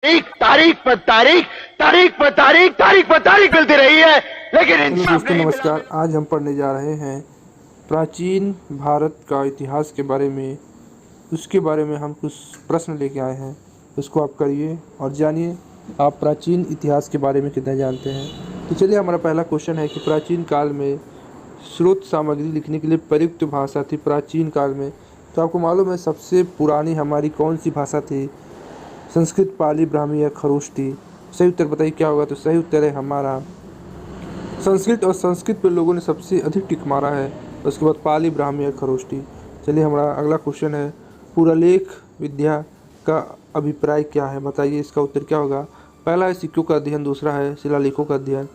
तारीख पर तारीख, तारीख पर तारीख, तारीख पर तारीख मिलती रही है, लेकिन हेलो इंसाफ दोस्तों, नहीं मिला। नमस्कार। आज हम पढ़ने जा रहे हैं प्राचीन भारत का इतिहास के बारे में। उसके बारे में हम कुछ प्रश्न लेके आए हैं, उसको आप करिए और जानिए आप प्राचीन इतिहास के बारे में कितना जानते हैं। तो चलिए, हमारा पहला क्वेश्चन है कि प्राचीन काल में स्रोत सामग्री लिखने के लिए प्रयुक्त भाषा थी प्राचीन काल में। तो आपको मालूम है सबसे पुरानी हमारी कौन सी भाषा थी? संस्कृत, पाली, ब्राह्मी या खरोष्टी? सही उत्तर बताइए क्या होगा। तो सही उत्तर है हमारा संस्कृत। और संस्कृत पे लोगों ने सबसे अधिक टिक मारा है। उसके बाद पाली, ब्राह्मी और खरोष्टी। चलिए, हमारा अगला क्वेश्चन है पुरालेख विद्या का अभिप्राय क्या है? बताइए इसका उत्तर क्या होगा। पहला है सिक्कों का अध्ययन, दूसरा है शिलालेखों का अध्ययन,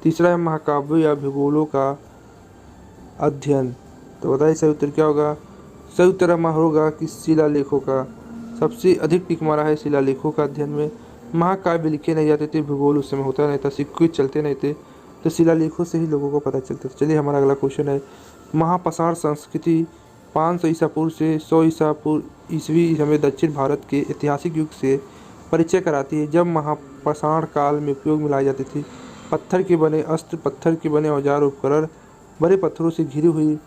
तीसरा है महाकाव्य या भूगोलों का अध्ययन। तो बताइए सही उत्तर क्या होगा। सही उत्तर हमारा होगा कि शिलालेखों का। सबसे अधिक टिक मारा है शिलालेखों का अध्ययन में। महाकाव्य लिखे नहीं जाते थे, भूगोल उस समय होता नहीं था, सिक्के चलते नहीं थे, तो शिलालेखों से ही लोगों को पता चलता था। चलिए, हमारा अगला क्वेश्चन है महापाषाण संस्कृति 500 ईसा पूर्व से 100 ईसा पूर्व ईस्वी हमें दक्षिण भारत के ऐतिहासिक युग से परिचय कराती है, जब महापाषाण काल में उपयोग में लाई जाती थी पत्थर के बने अस्त्र, पत्थर के बने औजार उपकरण, बड़े पत्थरों से घिरी हुई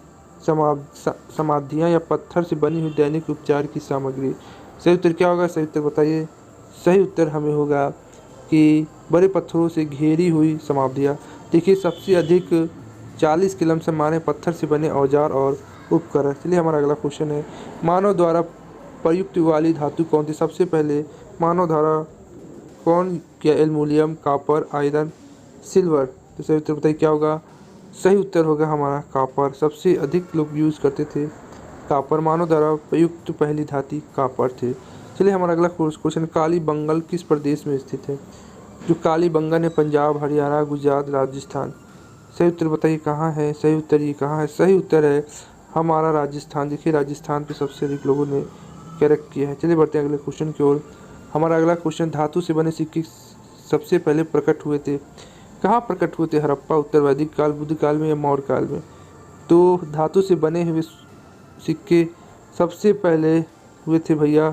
समाधियाँ या पत्थर से बनी हुई दैनिक उपचार की सामग्री। सही उत्तर क्या होगा। सही उत्तर बताइए। सही उत्तर हमें होगा कि बड़े पत्थरों से घेरी हुई समाधियाँ। देखिए, सबसे अधिक 40 किलम से माने पत्थर से बने औजार और उपकरण। चलिए, हमारा अगला क्वेश्चन है मानव द्वारा प्रयुक्त वाली धातु कौन थी? सबसे पहले मानव द्वारा कौन किया? Aluminium, copper, iron, silver. तो सही उत्तर बताइए क्या होगा। सही उत्तर होगा हमारा कॉपर। सबसे अधिक लोग यूज़ करते थे कॉपर। मानव द्वारा प्रयुक्त पहली धातु कॉपर थे। चलिए, हमारा अगला क्वेश्चन कालीबंगन किस प्रदेश में स्थित है? जो कालीबंगन है पंजाब, हरियाणा, गुजरात, राजस्थान। सही उत्तर बताइए कहाँ है। सही उत्तर ये कहाँ है। सही उत्तर है हमारा राजस्थान। देखिए, राजस्थान पे सबसे अधिक लोगों ने करेक्ट किया है। चलिए, बढ़ते हैं अगले क्वेश्चन की ओर। हमारा अगला क्वेश्चन धातु से बने सिक्के सबसे पहले प्रकट हुए थे कहाँ? प्रकट हुए थे हड़प्पा, उत्तर वैदिक काल, बुद्ध काल में या मौर्य काल में? तो धातु से बने हुए सिक्के सबसे पहले हुए थे भैया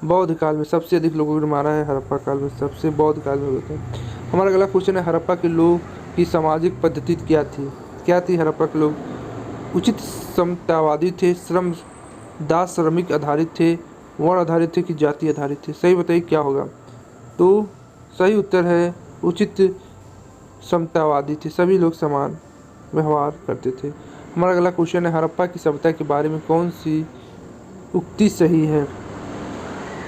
बौद्ध काल में। सबसे अधिक लोगों ने मारा है हड़प्पा काल में, सबसे बौद्ध काल में हुए थे। हमारा अगला क्वेश्चन है हड़प्पा के लोग की सामाजिक पद्धति क्या थी? क्या थी हड़प्पा के लोग? उचित समतावादी थे, श्रम दास श्रमिक आधारित थे, वर्ण आधारित थे कि जाति आधारित थे? सही बताइए क्या होगा। तो सही उत्तर है उचित समतावादी थे, सभी लोग समान व्यवहार करते थे। हमारा अगला क्वेश्चन है हड़प्पा की सभ्यता के बारे में कौन सी उक्ति सही है?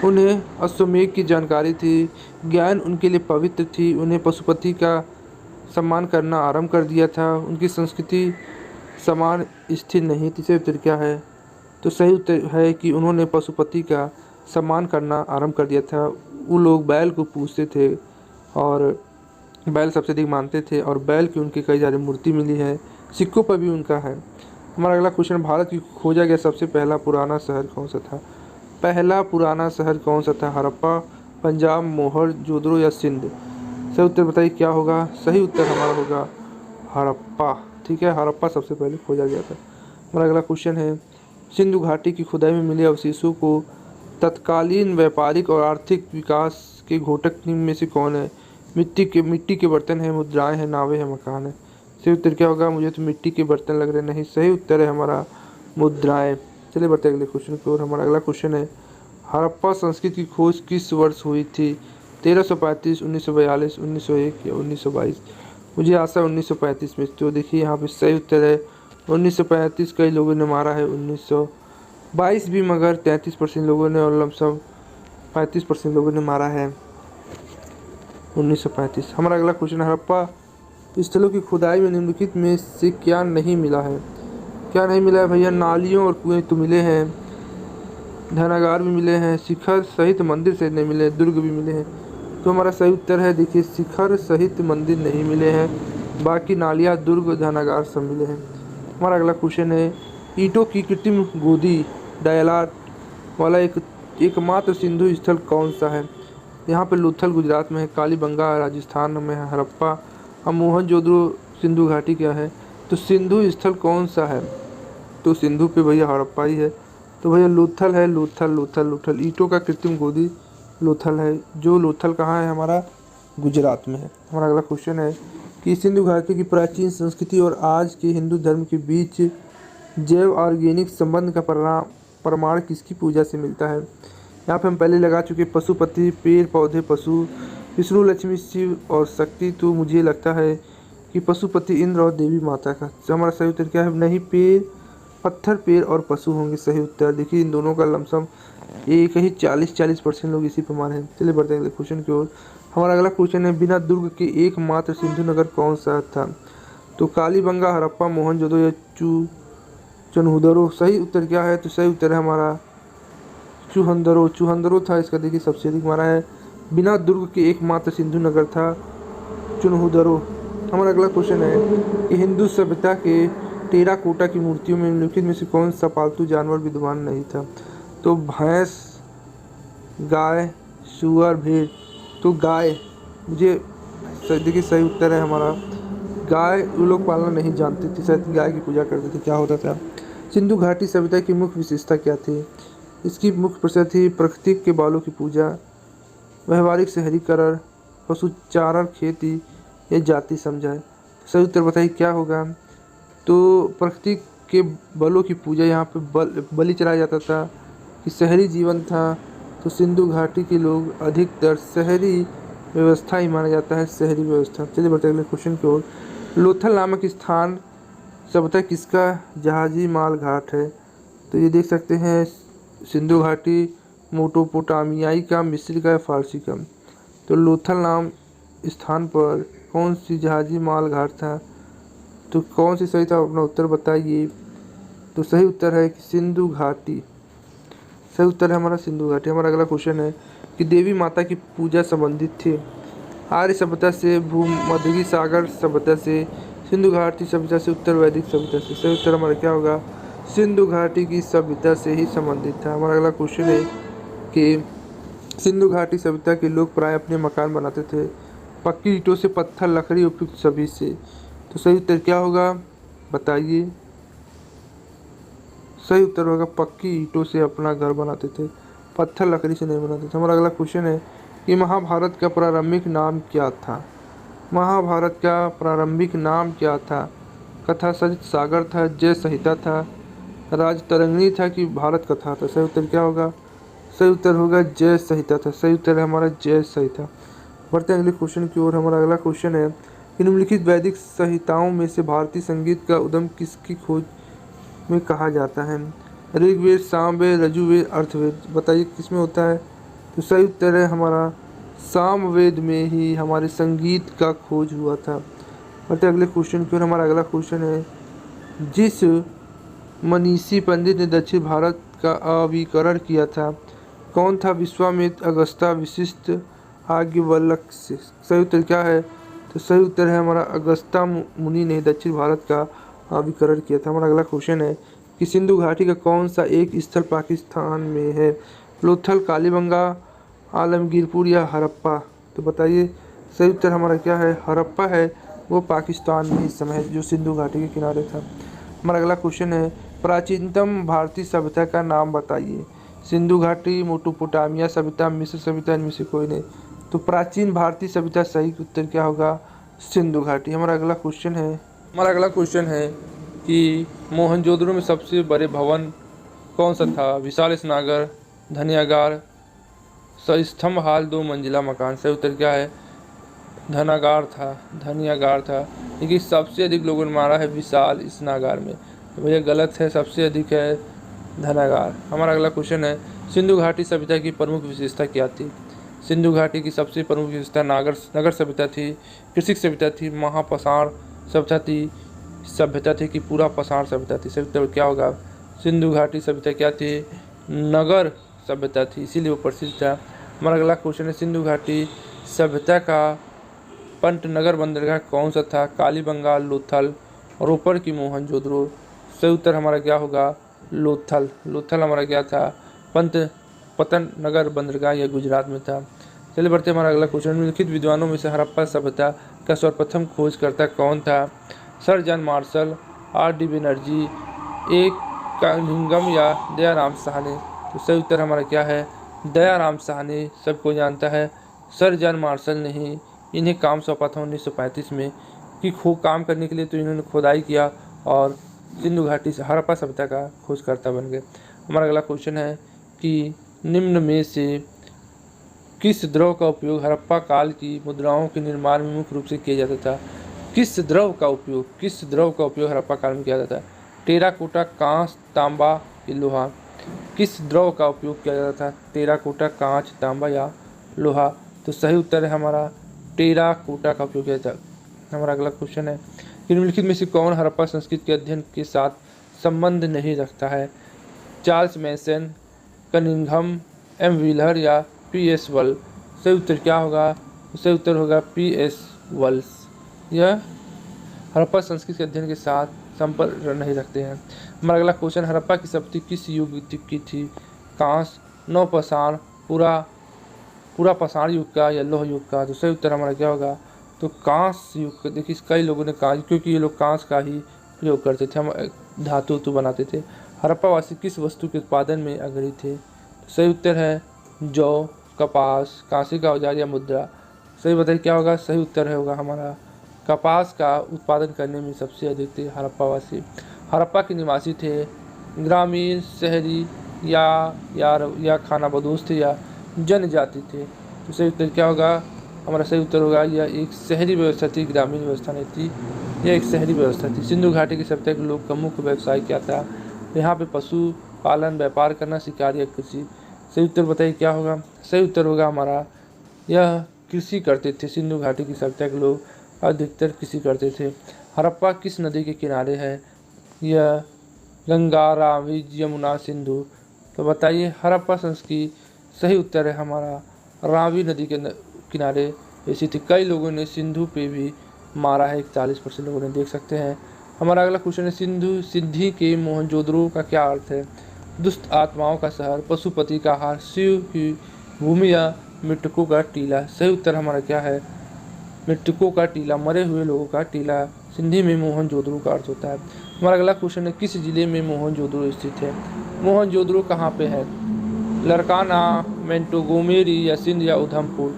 उन्हें अश्वमेध की जानकारी थी, ज्ञान उनके लिए पवित्र थी, उन्हें पशुपति का सम्मान करना आरंभ कर दिया था, उनकी संस्कृति समान स्थिर नहीं थी। सही उत्तर क्या है? तो सही उत्तर है कि उन्होंने पशुपति का सम्मान करना आरंभ कर दिया था। वो लोग बैल को पूजते थे और बैल सबसे अधिक मानते थे, और बैल की उनकी कई सारी मूर्ति मिली है, सिक्कों पर भी उनका है। हमारा अगला क्वेश्चन भारत की खोजा गया सबसे पहला पुराना शहर कौन सा था? पहला पुराना शहर कौन सा था? हड़प्पा, पंजाब, मोहनजोदड़ो या सिंध? सही उत्तर बताइए क्या होगा। सही उत्तर हमारा होगा हड़प्पा। ठीक है, हड़प्पा सबसे पहले खोजा गया था। हमारा अगला क्वेश्चन है सिंधु घाटी की खुदाई में मिले अवशेषों को तत्कालीन व्यापारिक और आर्थिक विकास के घटक निम्न में से कौन है? मिट्टी के बर्तन है, मुद्राएं हैं, नावें हैं, मकान है? सही उत्तर क्या होगा। मुझे तो मिट्टी के बर्तन लग रहे नहीं। सही उत्तर है हमारा मुद्राएं। चलिए, बढ़ते अगले क्वेश्चन की ओर। हमारा अगला क्वेश्चन है हड़प्पा संस्कृति की खोज किस वर्ष हुई थी? 1335, 1942, 1901 या 1922? मुझे आशा है 1935 में। तो देखिए, यहाँ पे सही उत्तर है 1935। कई लोगों ने मारा है 1922 भी, मगर 33% लोगों ने और लमसम 35% लोगों ने मारा है 1935। हमारा अगला क्वेश्चन है हड़प्पा स्थलों की खुदाई में निम्नलिखित में से क्या नहीं मिला है? क्या नहीं मिला है भैया? नालियों और कुएं तो मिले हैं, धनागार भी मिले हैं, शिखर सहित मंदिर से नहीं मिले, दुर्ग भी मिले हैं। तो हमारा सही उत्तर है देखिए शिखर सहित मंदिर नहीं मिले हैं, बाकी नालियाँ, दुर्ग, धनागार सब मिले हैं। हमारा अगला क्वेश्चन है ईंटों की कृत्रिम गोदी डायलाट वाला एकमात्र सिंधु स्थल कौन सा है? यहाँ पे लोथल गुजरात में है, कालीबंगा राजस्थान में है, हड़प्पा और मोहनजोदड़ो सिंधु घाटी क्या है? तो सिंधु स्थल कौन सा है? तो सिंधु पे भैया हड़प्पा ही है। तो भैया लोथल है, लोथल लोथल लोथल। ईंटों का कृत्रिम गोदी लोथल है। जो लोथल कहाँ है? हमारा गुजरात में है। हमारा अगला क्वेश्चन है कि सिंधु घाटी की प्राचीन संस्कृति और आज के हिंदू धर्म के बीच जैव ऑर्गेनिक संबंध का प्रमाण किसकी पूजा से मिलता है? यहाँ पे हम पहले लगा चुके पशुपति, पेड़ पौधे, पशु, विष्णु, लक्ष्मी, शिव और शक्ति। तो मुझे लगता है कि पशुपति इंद्र और देवी माता का। तो हमारा सही उत्तर क्या है? नहीं, पेड़, पत्थर, पेड़ और पशु होंगे सही उत्तर। देखिए इन दोनों का लमसम एक ही 40% लोग इसी पर माने हैं। चलिए बढ़ते हैं अगले क्वेश्चन की ओर। हमारा अगला क्वेश्चन है बिना दुर्ग के एकमात्र सिंधु नगर कौन सा था? तो कालीबंगा, हड़प्पा, मोहनजोदड़ो या चुनहुदरो। सही उत्तर क्या है? तो सही उत्तर है हमारा चूहंदरो था इसका। देखिए सबसे अधिक मारा है। बिना दुर्ग के एकमात्र सिंधु नगर था चुनहुदरो। हमारा अगला क्वेश्चन है कि हिंदू सभ्यता के टेराकोटा की मूर्तियों में निम्नलिखित में से कौन सा पालतू जानवर विद्यमान नहीं था? तो भैंस, गाय, सुअर, भेड़। तो गाय, मुझे देखिए सही उत्तर है हमारा गाय। वो लोग पालना नहीं जानते थे, शायद गाय की पूजा करते थे। क्या होता था? सिंधु घाटी सभ्यता की मुख्य विशेषता क्या थी? इसकी मुख्य प्रसिद्ध थी प्रकृति के बालों की पूजा, व्यवहारिक शहरीकरण, पशुचारण, खेती या जाति समझाए। सही उत्तर बताइए क्या होगा? तो प्रकृति के बलों की पूजा, यहाँ पे बलि चढ़ाया जाता था कि शहरी जीवन था। तो सिंधु घाटी के लोग अधिकतर शहरी व्यवस्था ही माना जाता है, शहरी व्यवस्था। चलिए बढ़ते अगले क्वेश्चन की ओर। लोथल नामक स्थान सभ्यता किसका जहाजी माल घाट है? तो ये देख सकते हैं सिंधु घाटी मोटोपोटामियाई का, मिस्र का या फारसी का। तो लोथल नाम स्थान पर कौन सी जहाजी माल घाट था? तो कौन सी सही था? अपना उत्तर बताइए। तो सही उत्तर है कि सिंधु घाटी। सही उत्तर है हमारा सिंधु घाटी। हमारा अगला क्वेश्चन है कि देवी माता की पूजा संबंधित थे आर्य सभ्यता से, भूमध्य सागर सभ्यता से, सिंधु घाटी सभ्यता से, उत्तर वैदिक सभ्यता से। सही उत्तर हमारा क्या होगा? सिंधु घाटी की सभ्यता से ही संबंधित था। हमारा अगला क्वेश्चन है कि सिंधु घाटी सभ्यता के लोग प्राय अपने मकान बनाते थे पक्की ईंटों से, पत्थर, लकड़ी, उपयुक्त सभी से। तो सही उत्तर क्या होगा? बताइए। सही उत्तर होगा पक्की ईंटों से अपना घर बनाते थे, पत्थर लकड़ी से नहीं बनाते थे। हमारा अगला क्वेश्चन है कि महाभारत का प्रारंभिक नाम क्या था? महाभारत का प्रारंभिक नाम क्या था? कथा सरित सागर था, जय संहिता था, राजतरंगिणी था कि भारत कथा था? सही उत्तर क्या होगा? सही उत्तर होगा जय संहिता था। सही उत्तर है हमारा जय संहिता। बढ़ते हैं अगले क्वेश्चन की ओर। हमारा अगला क्वेश्चन है कि निम्नलिखित वैदिक संहिताओं में से भारतीय संगीत का उद्गम किसकी खोज में कहा जाता है? ऋग्वेद, सामवेद, यजुर्वेद, अर्थवेद। बताइए किसमें होता है? तो सही उत्तर है हमारा सामवेद में ही हमारे संगीत का खोज हुआ था। बढ़ते अगले क्वेश्चन की ओर। हमारा अगला क्वेश्चन है जिस मनीषी पंडित ने दक्षिण भारत का आविष्करण किया था कौन था? विश्वामित्र, अगस्त्य, वशिष्ठ, याज्ञवल्क्य। सही उत्तर क्या है? तो सही उत्तर है हमारा अगस्त्य मुनि ने दक्षिण भारत का आविष्करण किया था। हमारा अगला क्वेश्चन है कि सिंधु घाटी का कौन सा एक स्थल पाकिस्तान में है? लोथल, कालीबंगा, आलमगीरपुर या हड़प्पा। तो बताइए सही उत्तर हमारा क्या है? हड़प्पा है, वो पाकिस्तान में इस समय जो सिंधु घाटी के किनारे था। हमारा अगला क्वेश्चन है प्राचीनतम भारतीय सभ्यता का नाम बताइए। सिंधु घाटी, मोटोपोटामिया सभ्यता, मिस्र सभ्यता, इनमें से कोई नहीं। तो प्राचीन भारतीय सभ्यता सही उत्तर क्या होगा? सिंधु घाटी। हमारा अगला क्वेश्चन है कि मोहनजोदड़ो में सबसे बड़े भवन कौन सा था? विशाल स्नागर, धन्यागार, स्तंभ हाल, 2 मंजिला मकान। सही उत्तर क्या है? धन्यागार था। देखिए सबसे अधिक लोगों ने मारा है विशाल स्नागार में, तो भैया गलत है, सबसे अधिक है धन्यागार। हमारा अगला क्वेश्चन है सिंधु घाटी सभ्यता की प्रमुख विशेषता क्या थी? सिंधु घाटी की सबसे प्रमुख विशेषता नगर सभ्यता थी, कृषि सभ्यता थी, महापाषाण सभ्यता थी कि पूरा पाषाण सभ्यता थी? सही उत्तर क्या होगा? सिंधु घाटी सभ्यता क्या थी? नगर सभ्यता थी, इसीलिए वो प्रसिद्ध था। हमारा अगला क्वेश्चन है सिंधु घाटी सभ्यता का पंतनगर बंदरगाह कौन सा था? कालीबंगा, लोथल, रोपर की मोहनजोदड़ो। सही उत्तर हमारा क्या होगा? लोथल हमारा क्या था? पतनगर बंदरगाह या गुजरात में था। चलिए बढ़ते हमारा अगला क्वेश्चन। निम्नलिखित विद्वानों में से हड़प्पा सभ्यता का सर्वप्रथम खोजकर्ता कौन था? Sir John Marshall, R.D. Banerjee, A. कानिंघम या दयाराम साहनी। तो सही उत्तर हमारा क्या है? दयाराम साहनी सबको जानता है, सर जॉन मार्शल ने ही इन्हें काम सौंपा था 1935 में कि काम करने के लिए तो इन्होंने खुदाई किया और सिंधु घाटी से हड़प्पा सभ्यता का खोजकर्ता बन गए। हमारा अगला क्वेश्चन है कि निम्न में से किस द्रव का उपयोग हड़प्पा काल की मुद्राओं के निर्माण में मुख्य रूप से किया जाता था? किस द्रव का उपयोग हड़प्पा काल में किया जाता है? टेराकोटा, कांच, तांबा या लोहा? किस द्रव का उपयोग किया जाता था? टेराकोटा, कांच, तांबा या लोहा? तो सही उत्तर है हमारा टेराकोटा का उपयोग किया जाता है। हमारा अगला क्वेश्चन है कि निम्नलिखित में से कौन हड़प्पा संस्कृति के अध्ययन के साथ संबंध नहीं रखता है? चार्ल्स मैसन, कनिंघम, एम व्हीलर या पी.एस. वल? सही उत्तर क्या होगा? सही उत्तर होगा पी.एस. वल्स। यह हड़प्पा संस्कृति के अध्ययन के साथ संपर्क नहीं रखते हैं। हमारा अगला क्वेश्चन, हड़प्पा की संपत्ति किस युग की थी? कांस, नवपाषाण, पूरा पाषाण युग का या लौह युग का? तो सही उत्तर हमारा क्या होगा? तो कांस युग का। देखिए कई लोगों ने कहा, क्योंकि ये लोग कांस का ही प्रयोग करते थे, हम धातु बनाते थे। हड़प्पावासी किस वस्तु के उत्पादन में अग्रणी थे? तो सही उत्तर है जौ, कपास, कांसे का औजार या मुद्रा? सही बताइए क्या होगा? सही उत्तर होगा हमारा कपास का उत्पादन करने में सबसे अधिक थे हड़प्पावासी। हड़प्पा के निवासी थे ग्रामीण, शहरी या खानाबदोश थे या जनजाति थे? तो सही उत्तर क्या होगा? हमारा सही उत्तर होगा यह एक शहरी व्यवस्था थी, ग्रामीण व्यवस्था नहीं थी, यह एक शहरी व्यवस्था थी। सिंधु घाटी की सभ्यता के लोग का मुख्य व्यवसाय क्या था? यहाँ पे पशु पालन, व्यापार करना, शिकार या कृषि? सही उत्तर बताइए क्या होगा? सही उत्तर होगा हमारा यह कृषि करते थे। सिंधु घाटी की सभ्यता के लोग अधिकतर कृषि करते थे। हड़प्पा किस नदी के किनारे है? यह गंगा, रावी, यमुना, सिंधु? तो बताइए हड़प्पा संस्कृति सही उत्तर है हमारा रावी नदी के किनारे स्थित। कई लोगों ने सिंधु पे भी मारा है, 41% लोगों ने, देख सकते हैं। हमारा अगला क्वेश्चन है सिद्धि के मोहनजोदड़ो का क्या अर्थ है? दुष्ट आत्माओं का शहर, पशुपति का हार, शिव की भूमि या मृतकों का टीला? सही उत्तर हमारा क्या है? मृतकों का टीला, मरे हुए लोगों का टीला सिंधी में मोहनजोदड़ो का अर्थ होता है। हमारा अगला क्वेश्चन है किस जिले में मोहनजोदड़ो स्थित है? मोहनजोदड़ो कहाँ पे है? लड़काना, मोंटगोमेरी या सिंध या उधमपुर?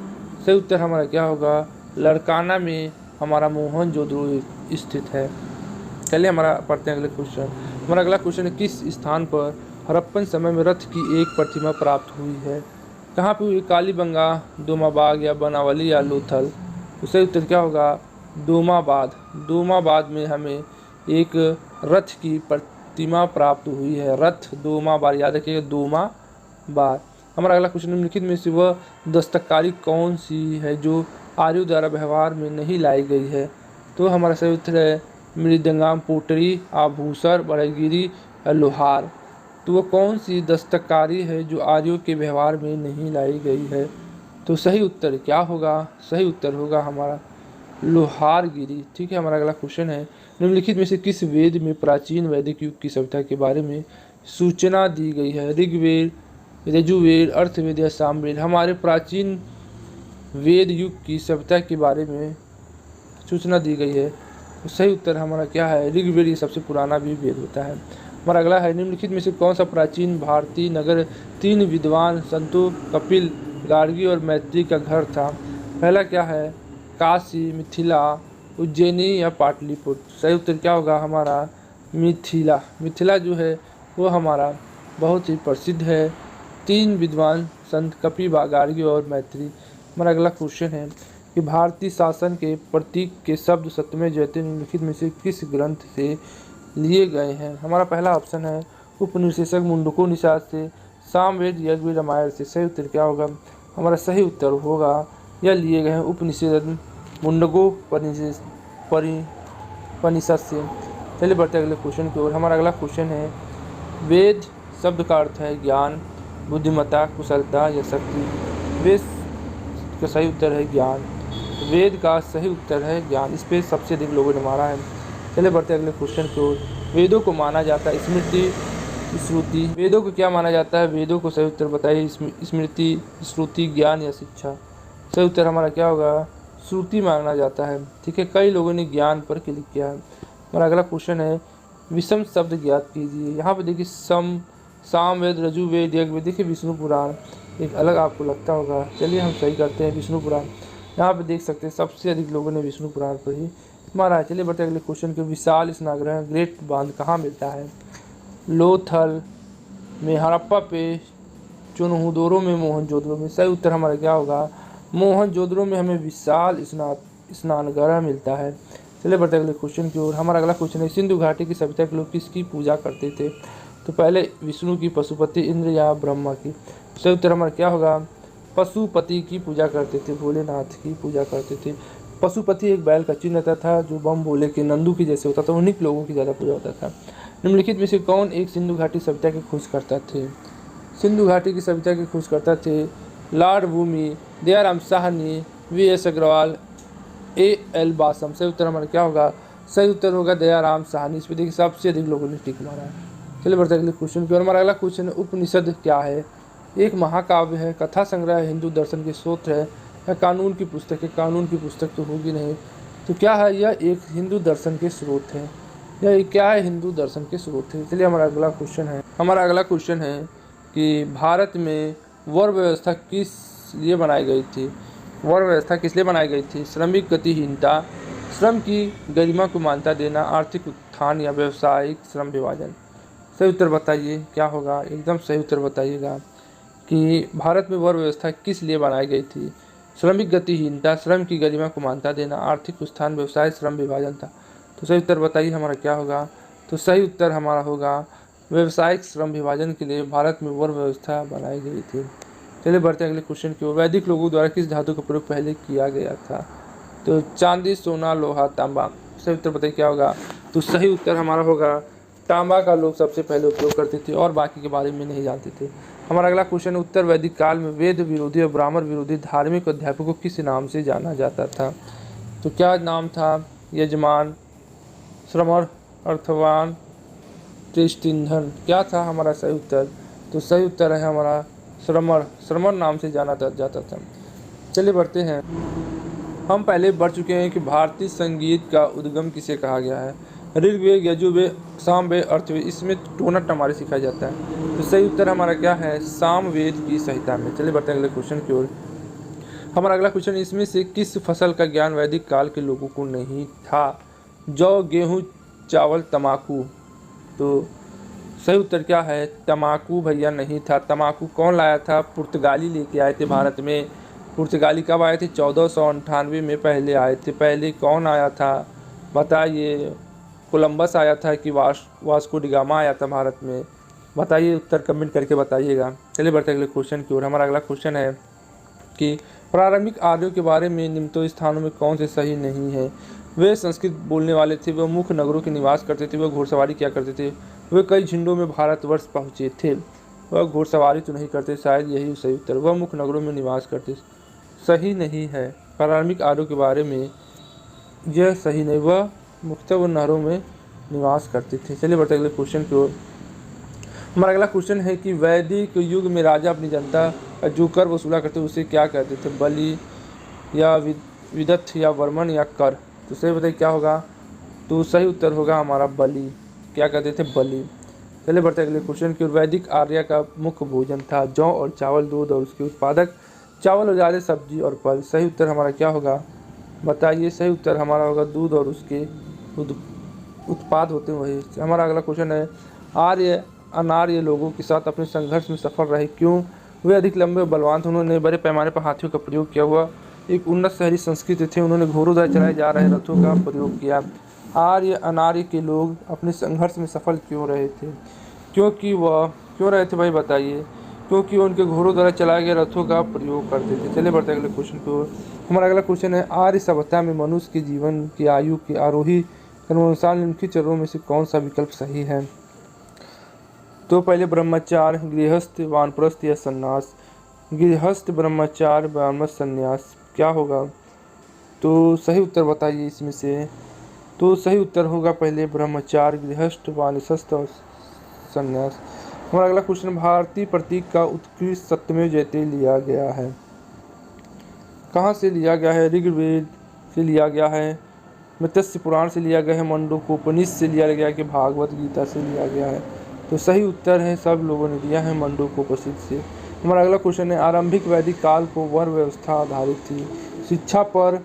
सही उत्तर हमारा क्या होगा? लड़काना में हमारा मोहनजोदड़ो स्थित है। चलिए हमारा पढ़ते हैं अगले क्वेश्चन। हमारा अगला क्वेश्चन है किस स्थान पर हड़प्पन समय में रथ की एक प्रतिमा प्राप्त हुई है? कहाँ पे हुई? कालीबंगा, दोमाबाग या बनावली या लोथल? तो सही उत्तर क्या होगा? दोमाबाद में हमें एक रथ की प्रतिमा प्राप्त हुई है। रथ दोमाबाद, याद रखिएगा दोमाबाद। हमारा अगला क्वेश्चन, निम्नलिखित में से वह दस्तकारी कौन सी है जो आर्यों द्वारा व्यवहार में नहीं लाई गई है? तो हमारा सही उत्तर है मृदंगम, पोटरी, आभूषण, बढ़ईगिरी या लोहार? तो वह कौन सी दस्तकारी है जो आर्यों के व्यवहार में नहीं लाई गई है? तो सही उत्तर क्या होगा? सही उत्तर होगा हमारा लोहारगिरी। ठीक है, हमारा अगला क्वेश्चन है निम्नलिखित में से किस वेद में प्राचीन वैदिक युग की सभ्यता के बारे में सूचना दी गई है? ऋग्वेद, यजुर्वेद, अर्थवेद या सामवेद? हमारे प्राचीन वेद युग की सभ्यता के बारे में सूचना दी गई है। तो सही उत्तर हमारा क्या है? ऋग्वेद। ये सबसे पुराना भी वेद होता है। हमारा अगला है निम्नलिखित में से कौन सा प्राचीन भारतीय नगर 3 विद्वान संतों कपिल, गार्गी और मैत्री का घर था? पहला क्या है? काशी, मिथिला, उज्जैनी या पाटलिपुत्र? सही उत्तर क्या होगा हमारा? मिथिला। मिथिला जो है वो हमारा बहुत ही प्रसिद्ध है। 3 विद्वान संत कपिल, गार्गी और मैत्री। हमारा अगला क्वेश्चन है कि भारतीय शासन के प्रतीक के शब्द सत्यमेव जयते निम्नलिखित में से किस ग्रंथ से लिए गए हैं? हमारा पहला ऑप्शन है उपनिषद मुंडको निषाद से, सामवेद, यजुर्वेद, रामायण से। सही उत्तर क्या होगा? हमारा सही उत्तर होगा यह लिए गए हैं उपनिषद मुंडको परिषद से। चलिए बढ़ते अगले क्वेश्चन की ओर। हमारा अगला क्वेश्चन है वेद शब्द का अर्थ है ज्ञान, बुद्धिमत्ता, कुशलता या शक्ति? वेद का सही उत्तर है ज्ञान। वेद का सही उत्तर है ज्ञान। इस पर सबसे अधिक लोगों ने मारा है। चलिए बढ़ते अगले क्वेश्चन की ओर। वेदों को माना जाता है स्मृति, श्रुति? वेदों को क्या माना जाता है? वेदों को सही उत्तर बताइए। स्मृति, श्रुति, ज्ञान या शिक्षा? सही उत्तर हमारा क्या होगा? श्रुति माना जाता है। ठीक है, कई लोगों ने ज्ञान पर क्लिक किया है। हमारा अगला क्वेश्चन है विषम शब्द ज्ञात कीजिए। यहाँ पे देखिए सामवेद, यजुर्वेद, ऋग्वेद, देखिए विष्णु पुराण। एक अलग आपको लगता होगा। चलिए हम सही करते हैं। विष्णु पुराण, यहाँ पे देख सकते हैं सबसे अधिक लोगों ने विष्णु पुराण पर ही मारा है। चलिए बढ़ते अगले क्वेश्चन के। विशाल स्नानगृह ग्रेट बांध कहाँ मिलता है? लोथल में, हड़प्पा पे, चुनहुदोरो में, मोहनजोदड़ो में। सही उत्तर हमारा क्या होगा? मोहनजोदड़ो में हमें विशाल स्नानगृह मिलता है। चलिए बढ़ते अगले क्वेश्चन की ओर। हमारा अगला क्वेश्चन है, सिंधु घाटी की सभ्यता के लोग किसकी पूजा करते थे? तो पहले विष्णु की, पशुपति, इंद्र या ब्रह्मा की। सही उत्तर हमारा क्या होगा? पशुपति की पूजा करते थे, भोलेनाथ की पूजा करते थे। पशुपति एक बैल का चिन्ह रहता था जो बम भोले के नंदू की जैसे होता था, उन्हीं लोगों की ज़्यादा पूजा होता था। निम्नलिखित में से कौन एक सिंधु घाटी सभ्यता की खोज करता थे? सिंधु घाटी की सभ्यता की खोज करता थे लॉर्ड भूमि, दयाराम साहनी, वी.एस. अग्रवाल, ए.एल. बासम। सही उत्तर हमारा क्या होगा? सही उत्तर होगा दयाराम साहनी। इस पर देखिए सबसे अधिक लोगों ने टिक मारा है। चलिए बढ़ते अगले क्वेश्चन की ओर। हमारा अगला क्वेश्चन है, उपनिषद क्या है? एक महाकाव्य है, कथा संग्रह है, हिंदू दर्शन के स्रोत है, या कानून की पुस्तक है? कानून की पुस्तक तो होगी नहीं, तो क्या है? यह एक हिंदू दर्शन के स्रोत है। यह क्या है? हिंदू दर्शन के स्रोत है। चलिए हमारा अगला क्वेश्चन है कि भारत में वर्ण व्यवस्था किस लिए बनाई गई थी? वर्ण व्यवस्था किस लिए बनाई गई थी? श्रमिक गतिहीनता, श्रम की गरिमा को मान्यता देना, आर्थिक उत्थान या व्यवसायिक श्रम विभाजन। सही उत्तर बताइए क्या होगा? एकदम सही उत्तर बताइएगा कि भारत में वर्ण व्यवस्था किस लिए बनाई गई थी? श्रमिक गतिहीनता, श्रम की गरिमा को मान्यता देना, आर्थिक उत्थान, व्यवसाय श्रम विभाजन था। तो सही उत्तर बताइए हमारा क्या होगा? तो सही उत्तर हमारा होगा व्यवसायिक श्रम विभाजन के लिए भारत में वर्ण व्यवस्था बनाई गई थी। चलिए बढ़ते हैं अगले क्वेश्चन की ओर। वैदिक लोगों द्वारा किस धातु का प्रयोग पहले किया गया था? तो चांदी, सोना, लोहा, तांबा। सही उत्तर बताइए क्या होगा? तो सही उत्तर हमारा होगा तांबा का लोग सबसे पहले उपयोग करते थे और बाकी के बारे में नहीं जानते थे। हमारा अगला क्वेश्चन है, उत्तर वैदिक काल में वेद विरोधी और ब्राह्मण विरोधी धार्मिक अध्यापकों को किस नाम से जाना जाता था? तो क्या नाम था? यजमान, श्रमण, अर्थवान, त्रिष्टिंधन। क्या था हमारा सही उत्तर? तो सही उत्तर है हमारा श्रमण नाम से जाना जाता था। चलिए बढ़ते हैं। हम पहले बढ़ चुके हैं कि भारतीय संगीत का उद्गम किसे कहा गया है? ऋग्वेद, यजुर्वेद, सामवेद, अर्थवेद। इसमें टोनट हमारे सिखाया जाता है। तो सही उत्तर हमारा क्या है? सामवेद की सहायता में। चलिए बढ़ते हैं अगले क्वेश्चन की ओर। हमारा अगला क्वेश्चन, इसमें से किस फसल का ज्ञान वैदिक काल के लोगों को नहीं था? जौ, गेहूँ, चावल, तम्बाकू। तो सही उत्तर क्या है? तम्बाकू भैया नहीं था। तम्बाकू कौन लाया था? पुर्तगाली लेके आए थे भारत में। पुर्तगाली कब आए थे? 1498 में पहले आए थे। पहले कौन आया था बताइए? कोलंबस आया था कि वास्को डी गामा आया था भारत में? बताइए, उत्तर कमेंट करके बताइएगा। चलिए बढ़ते अगले क्वेश्चन की ओर। हमारा अगला क्वेश्चन है कि प्रारंभिक आर्यों के बारे में निम्नलिखित स्थानों में कौन से सही नहीं है? वे संस्कृत बोलने वाले थे, वे मुख्य नगरों के निवास करते थे, वे घुड़सवारी किया करते थे, वे कई झुंडों में भारतवर्ष पहुँचे थे। वह घुड़सवारी तो नहीं करते, शायद यही सही उत्तर। वह मुख्य नगरों में निवास करते, सही नहीं है। प्रारंभिक आर्यों के बारे में यह सही नहीं, वह मुख्यतः वो नहरों में निवास करते थे। चलिए बढ़ते अगले क्वेश्चन की ओर। हमारा अगला क्वेश्चन है कि वैदिक युग में राजा अपनी जनता का जो कर वसूला करते उसे क्या कहते थे? बलि या विदथ या वर्मन या कर। तो सही बताइए क्या होगा? तो सही उत्तर होगा हमारा बलि। क्या कहते थे? बलि। चलिए बढ़ते अगले क्वेश्चन की ओर। वैदिक आर्य का मुख्य भोजन था जौ और चावल, दूध और उसके उत्पादक, चावल और ज़्यादा सब्जी और फल। सही उत्तर हमारा क्या होगा? बताइए। सही उत्तर हमारा होगा दूध और उसके उत्पाद होते हैं वही। हमारा अगला क्वेश्चन है, आर्य अनार्य लोगों के साथ अपने संघर्ष में सफल रहे, क्यों? वे अधिक लंबे और बलवान थे, उन्होंने बड़े पैमाने पर हाथियों का प्रयोग किया हुआ, एक उन्नत शहरी संस्कृति थे, उन्होंने घोड़ों द्वारा चलाए जा रहे रथों का प्रयोग किया। आर्य अनार्य के लोग अपने संघर्ष में सफल क्यों रहे थे? क्योंकि वह क्यों रहे थे भाई बताइए? क्योंकि उनके घोड़ों द्वारा चलाए गए रथों का प्रयोग करते थे। चलिए बढ़ते अगले क्वेश्चन को। हमारा अगला क्वेश्चन है, आर्य सभ्यता में मनुष्य के जीवन की आयु के आरोही क्रमानुसार निम्नलिखित चरणों में से कौन सा विकल्प सही है? तो पहले ब्रह्मचार्य, गृहस्थ, वानप्रस्थ या सन्यास। गृहस्थ, ब्रह्मचार्य, वानप्रस्थ, सन्यास। क्या होगा? तो सही उत्तर बताइए इसमें से। तो सही उत्तर होगा पहले ब्रह्मचार्य, गृहस्थ, वानप्रस्थ और सन्यास। हमारा अगला क्वेश्चन, भारतीय प्रतीक का उत्कृष्ट सत्यमेव जयते लिया गया है। कहाँ से लिया गया है? ऋग्वेद से लिया गया है, मत्स्य पुराण से लिया गया है, मंडूकोपनिषद से लिया गया है कि भागवत गीता से लिया गया है? तो सही उत्तर है, सब लोगों ने दिया है मंडूकोपनिषद से। हमारा अगला क्वेश्चन है, आरंभिक वैदिक काल को वर्ण व्यवस्था आधारित थी, शिक्षा पर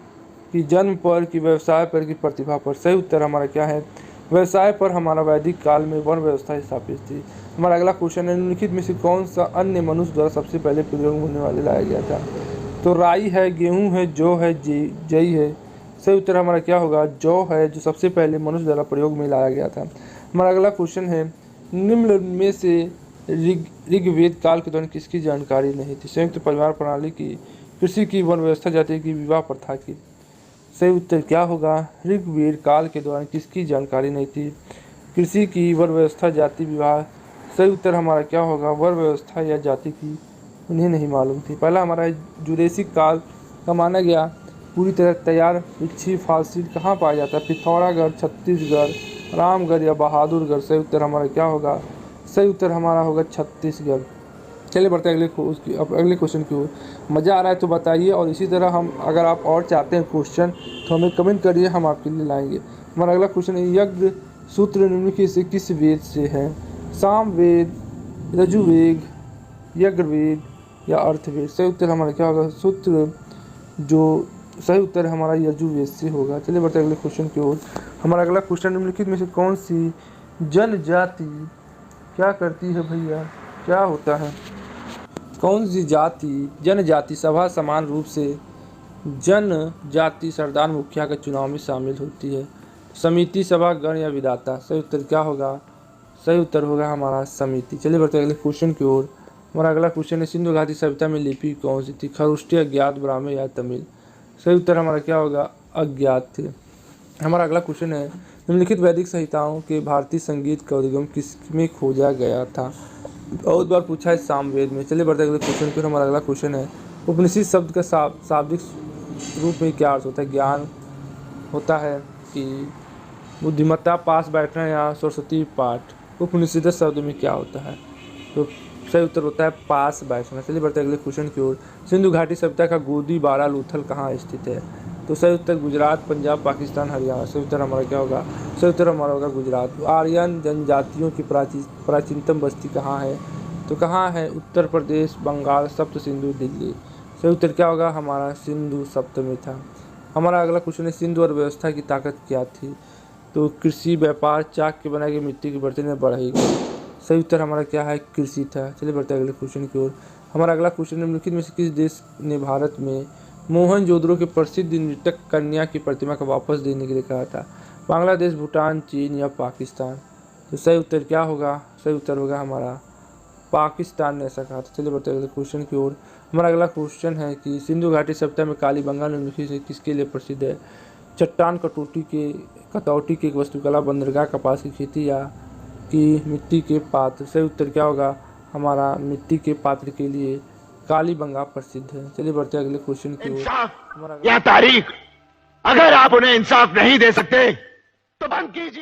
कि जन्म पर कि व्यवसाय पर कि प्रतिभा पर। सही उत्तर हमारा क्या है, व्यवसाय पर हमारा वैदिक काल में वर्ण व्यवस्था स्थापित थी। हमारा अगला क्वेश्चन है, निम्नलिखित में से कौन सा अन्य मनुष्य द्वारा सबसे पहले प्रयोग होने वाले लाया गया था। तो राई है, गेहूं है, जौ है, जई है। सही उत्तर हमारा क्या होगा, जौ है, जो सबसे पहले मनुष्य द्वारा प्रयोग में लाया गया था। हमारा अगला क्वेश्चन है, निम्न में से ऋग्वेद काल के दौरान किसकी जानकारी नहीं थी। संयुक्त परिवार प्रणाली की, कृषि की, वन व्यवस्था, जाति की, विवाह प्रथा की। सही उत्तर क्या होगा, ऋग्वेद काल के दौरान किसकी जानकारी नहीं थी, कृषि की, वन व्यवस्था, जाति, विवाह। सही उत्तर हमारा क्या होगा, वन व्यवस्था या जाति की उन्हें नहीं मालूम थी। पहला हमारा जुरेसिक काल का माना गया पूरी तरह तैयार पक्षी फॉसिल कहाँ पाया जाता है, पिथौरागढ़, छत्तीसगढ़, रामगढ़ या बहादुरगढ़। सही उत्तर हमारा क्या होगा, सही उत्तर हमारा होगा छत्तीसगढ़। चलिए बढ़ते हैं अगले क्वेश्चन की ओर। मज़ा आ रहा है तो बताइए, और इसी तरह हम अगर आप और चाहते हैं क्वेश्चन तो हमें कमेंट करिए, हम आपके लिए लाएंगे। हमारा अगला क्वेश्चन है, यज्ञ सूत्र निम्नलिखित से किस वेद से है। सामवेद, यजुर्वेद, यज्ञवेद या अर्थवेद। सही उत्तर हमारा क्या होगा, सूत्र जो सही उत्तर हमारा यजुर्वेद से होगा। चलिए बढ़ते हैं अगले क्वेश्चन की ओर। हमारा अगला क्वेश्चन, निम्नलिखित में से कौन सी जनजाति क्या करती है भैया, क्या होता है, कौन सी जाति जनजाति सभा समान रूप से जनजाति सरदार मुखिया के चुनाव में शामिल होती है। समिति, सभा, गण या विधाता। सही उत्तर क्या होगा, सही उत्तर होगा हमारा समिति। चलिए बढ़ते हैं अगले क्वेश्चन की ओर। हमारा अगला क्वेश्चन है, सिंधु घाटी सभ्यता में लिपि कौन सी थी, खरुष्टी, अज्ञात, ब्राह्मी या तमिल। सही उत्तर हमारा क्या होगा, अज्ञात थे। हमारा अगला क्वेश्चन है, निम्नलिखित वैदिक संहिताओं के भारतीय संगीत का उद्गम किसमें खोजा गया था। बहुत बार पूछा है सामवेद में। चलिए बढ़ते अगले क्वेश्चन की ओर। हमारा अगला क्वेश्चन है, उपनिषद शब्द का शाब्दिक रूप में क्या अर्थ होता है। ज्ञान होता है कि बुद्धिमत्ता, पास बैठना या सरस्वती पाठ। उपनिषद शब्द में क्या होता है, तो सही उत्तर होता है पास बैठना। चलिए बढ़ते अगले क्वेश्चन की ओर। सिंधु घाटी सभ्यता का गोदी बारा लूथल कहाँ स्थित है। तो सही उत्तर गुजरात, पंजाब, पाकिस्तान, हरियाणा। सही उत्तर हमारा क्या होगा, सही उत्तर हमारा होगा गुजरात। आर्यन जनजातियों की प्राचीनतम बस्ती कहाँ है, तो कहाँ है, उत्तर प्रदेश, बंगाल, सप्त सिंधु, दिल्ली। सही उत्तर क्या होगा हमारा, सिंधु सप्त में था। हमारा अगला क्वेश्चन है, सिंधु अर्थव्यवस्था की ताकत क्या थी। तो कृषि, व्यापार, चाक के बनाए गए मिट्टी के बर्तन में बढ़ाई गई। सही उत्तर हमारा क्या है, कृषि था। चलिए बढ़ते अगले क्वेश्चन की ओर। हमारा अगला क्वेश्चन, निम्नलिखित में से किस देश ने भारत में मोहनजोदड़ो के प्रसिद्ध नृत्यक कन्या की प्रतिमा को वापस देने के लिए कहा था। बांग्लादेश, भूटान, चीन या पाकिस्तान। तो सही उत्तर क्या होगा, सही उत्तर होगा हमारा पाकिस्तान ने ऐसा कहा था। चलिए बढ़ते अगले क्वेश्चन की ओर। हमारा अगला क्वेश्चन है कि सिंधु घाटी सभ्यता में कालीबंगा निम्नलिखित से किसके लिए प्रसिद्ध है। चट्टान कटौती की एक वस्तुकला, बंदरगाह, कपास की खेती या कि मिट्टी के पात्र। सही उत्तर क्या होगा हमारा, मिट्टी के पात्र के लिए कालीबंगा प्रसिद्ध है। चलिए बढ़ते अगले क्वेश्चन की ओर। इंसाफ या तारीख, अगर आप उन्हें इंसाफ नहीं दे सकते तो बंद कीजिए।